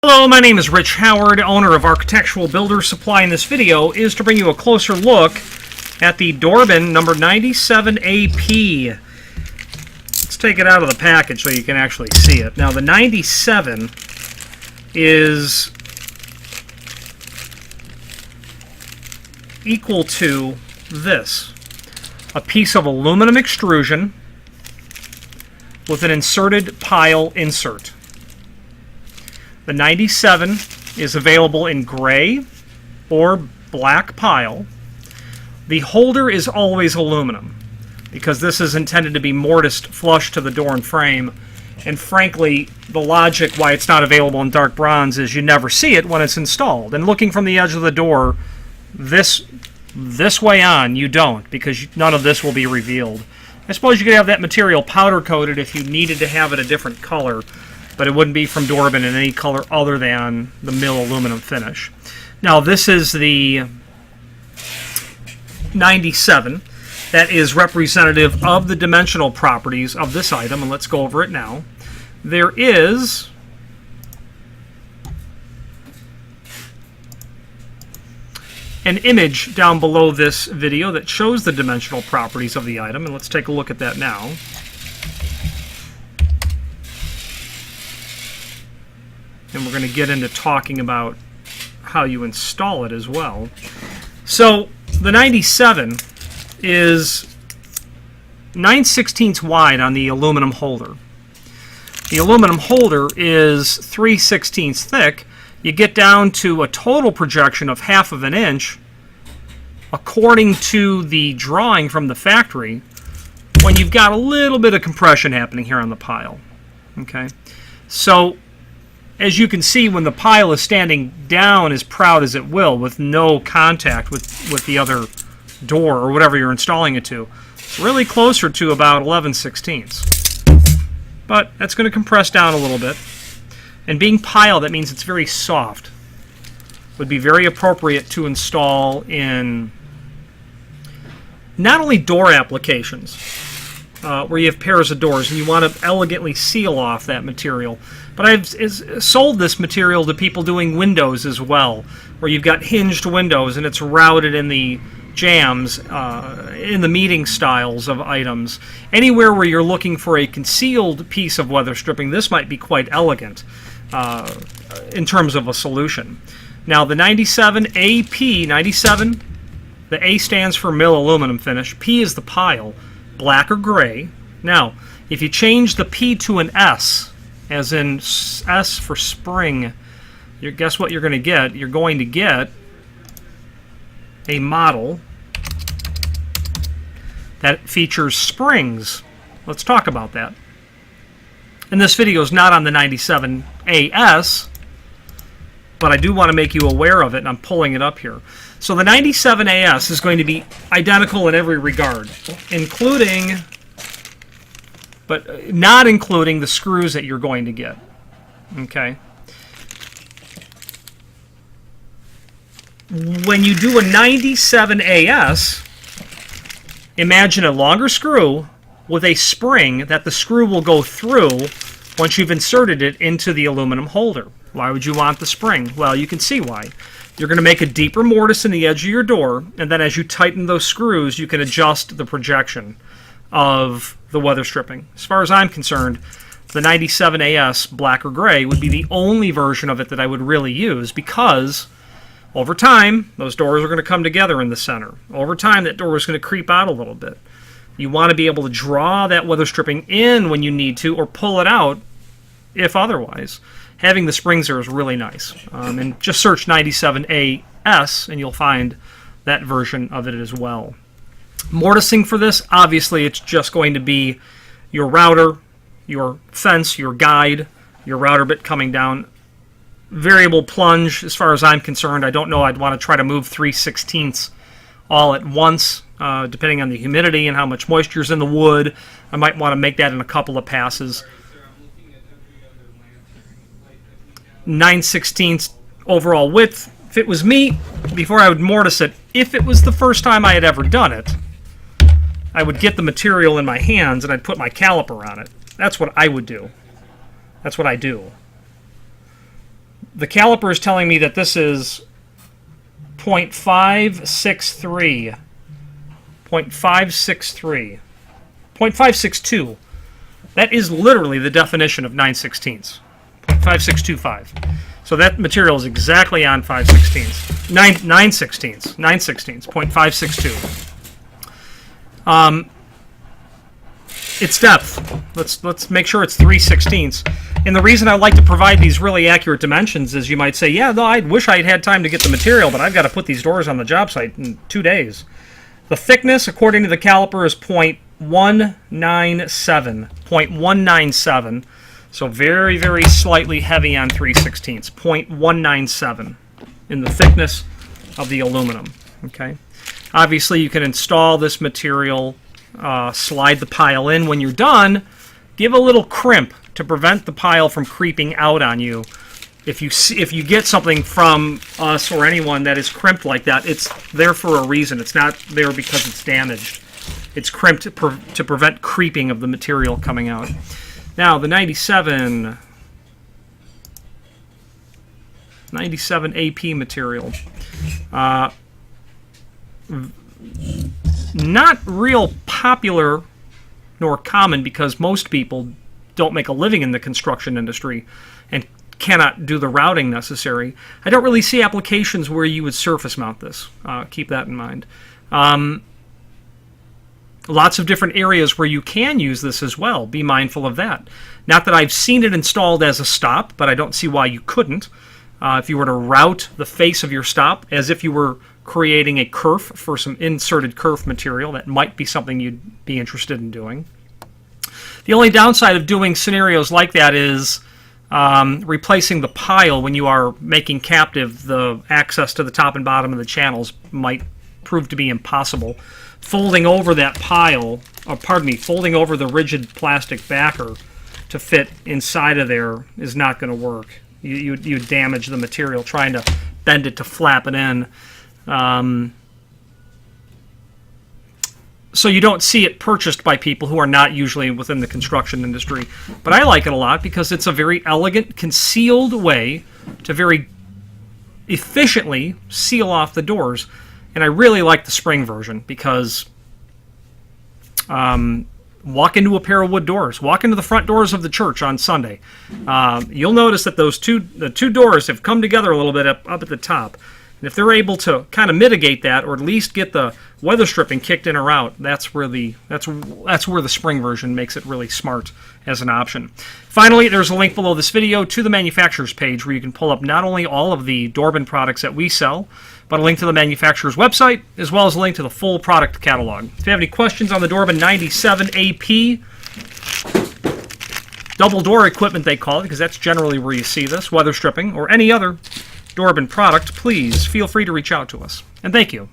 Hello, my name is Rich Howard, owner of Architectural Builder Supply, and this video is to bring you a closer look at the Dorbin number 97AP. Let's take it out of the package so you can actually see it. Now, the 97 is equal to this: a piece of aluminum extrusion with an inserted pile insert. The 97 is available in gray or black pile. The holder is always aluminum because this is intended to be mortised flush to the door and frame. And frankly, the logic why it's not available in dark bronze is you never see it when it's installed. And looking from the edge of the door this way on, you don't, because none of this will be revealed. I suppose you could have that material powder coated if you needed to have it a different color, but it wouldn't be from Dorbin in any color other than the mill aluminum finish. Now, this is the 97 that is representative of the dimensional properties of this item, and let's go over it now. There is an image down below this video that shows the dimensional properties of the item, and let's take a look at that now. And we're going to get into talking about how you install it as well. So the 97 is 9/16 wide on the aluminum holder. The aluminum holder is 3/16 thick. You get down to a total projection of 1/2 inch, according to the drawing from the factory, when you've got a little bit of compression happening here on the pile. Okay, so as you can see, when the pile is standing down as proud as it will, with no contact with the other door or whatever you're installing it to, it's really closer to about 11/16. But that's going to compress down a little bit. And being pile, that means it's very soft. Would be very appropriate to install in not only door applications, where you have pairs of doors and you want to elegantly seal off that material, but I've sold this material to people doing windows as well, where you've got hinged windows and it's routed in the jambs, in the meeting styles of items. Anywhere where you're looking for a concealed piece of weather stripping, this might be quite elegant in terms of a solution. Now, the 97AP, 97, the A stands for mill aluminum finish, P is the pile, black or gray. Now, if you change the P to an S, as in S for spring, guess what you're going to get? You're going to get a model that features springs. Let's talk about that. And this video is not on the 97AS, but I do want to make you aware of it, and I'm pulling it up here. So the 97AS is going to be identical in every regard, including, but not including the screws that you're going to get. Okay. When you do a 97AS, imagine a longer screw with a spring that the screw will go through once you've inserted it into the aluminum holder. Why would you want the spring? Well, you can see why. You're going to make a deeper mortise in the edge of your door, and then as you tighten those screws, you can adjust the projection of the weather stripping. As far as I'm concerned, the 97AS black or gray would be the only version of it that I would really use, because over time, those doors are going to come together in the center. Over time, that door is going to creep out a little bit. You want to be able to draw that weather stripping in when you need to, or pull it out if otherwise. Having the springs there is really nice. And just search 97AS and you'll find that version of it as well. Mortising for this, obviously it's just going to be your router, your fence, your guide, your router bit coming down. Variable plunge, as far as I'm concerned. I don't know, I'd want to try to move 3/16 all at once, depending on the humidity and how much moisture is in the wood. I might want to make that in a couple of passes. 9/16 overall width. If it was me, before I would mortise it, if it was the first time I had ever done it, I would get the material in my hands and I'd put my caliper on it. That's what I would do. That's what I do. The caliper is telling me that this is 0.563. 0.563. 0.562. That is literally the definition of 9/16. 0.5625. So that material is exactly on 5/16. 9/16. 9/16. 0.562. Its depth. Let's make sure it's 3/16. And the reason I like to provide these really accurate dimensions is you might say, yeah, no, I wish I'd had time to get the material, but I've got to put these doors on the job site in 2 days. The thickness, according to the caliper, is 0.197. 0.197. So very, very slightly heavy on 3/16. 0.197 in the thickness of the aluminum. Okay. Obviously, you can install this material, slide the pile in. When you're done, give a little crimp to prevent the pile from creeping out on you. If you get something from us or anyone that is crimped like that, it's there for a reason. It's not there because it's damaged. It's crimped to prevent creeping of the material coming out. Now, the 97 AP material. Not real popular nor common because most people don't make a living in the construction industry and cannot do the routing necessary. I don't really see applications where you would surface mount this. Keep that in mind. Lots of different areas where you can use this as well. Be mindful of that. Not that I've seen it installed as a stop, but I don't see why you couldn't. If you were to route the face of your stop as if you were creating a kerf for some inserted kerf material, that might be something you'd be interested in doing. The only downside of doing scenarios like that is replacing the pile when you are making captive. The access to the top and bottom of the channels might prove to be impossible. Folding over that pile, folding over the rigid plastic backer to fit inside of there is not going to work. You damage the material trying to bend it to flap it in. So you don't see it purchased by people who are not usually within the construction industry. But I like it a lot because it's a very elegant, concealed way to very efficiently seal off the doors. And I really like the spring version because walk into a pair of wood doors. Walk into the front doors of the church on Sunday. You'll notice that the two doors have come together a little bit up at the top. And if they're able to kind of mitigate that, or at least get the weather stripping kicked in or out, that's where the spring version makes it really smart as an option. Finally, there's a link below this video to the manufacturer's page where you can pull up not only all of the Dorbin products that we sell, but a link to the manufacturer's website, as well as a link to the full product catalog. If you have any questions on the Dorbin 97 AP, double door equipment they call it, because that's generally where you see this, weather stripping, or any other Dorbin product, please feel free to reach out to us. And thank you.